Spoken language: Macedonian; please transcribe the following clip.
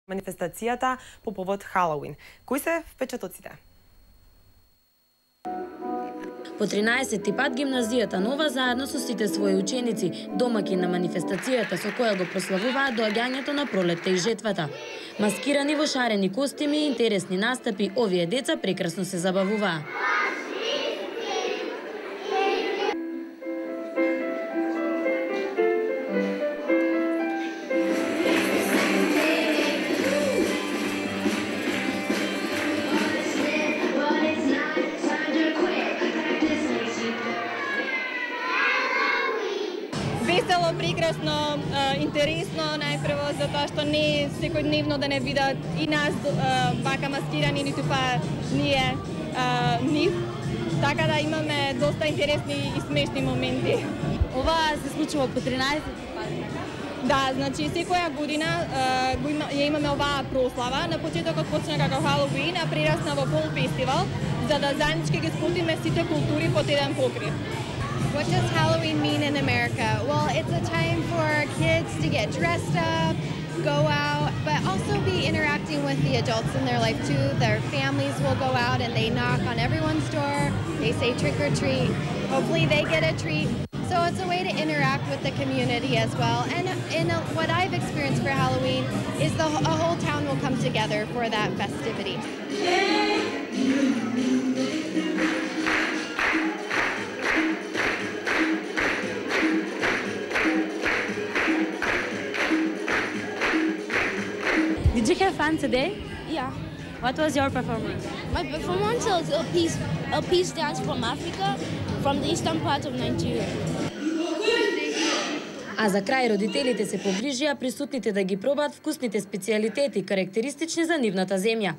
манифестацијата по повод Халауин. Кои се впечатоците? По 13-ти пат гимназијата Нова заедно со сите своји ученици домаќин на манифестацијата со која го прославуваат доаѓањето на пролетта и жетвата. Маскирани во шарени костими и интересни настапи, овие деца прекрасно се забавуваа. Весело, прекрасно, интересно, најпрво затоа што не е секојдневно да не видат и нас вака маскирани, ниту па ние нив. Така да имаме доста интересни и смешни моменти. Ова се случува по 13 пат. Да, значи секоја година ја имаме оваа прослава. На почетокот почна како Халоуин, а прерасна во Фолк фестивал, за да заеднички ги сплотиме сите култури под еден покрив. What does Halloween mean in America? Well, it's a time for kids to get dressed up, go out, but also be interacting with the adults in their life too. Their families will go out and they knock on everyone's door. They say trick or treat. Hopefully they get a treat. So it's a way to interact with the community as well. And what I've experienced for Halloween is a whole town will come together for that festivity. Did you have fun today? Yeah. What was your performance? My performance was a peace dance from Africa, from the eastern part of Nigeria. А за крај родителите се погрижија присутните да ги пробаат вкусните специјалитети карактеристични за нивната земја.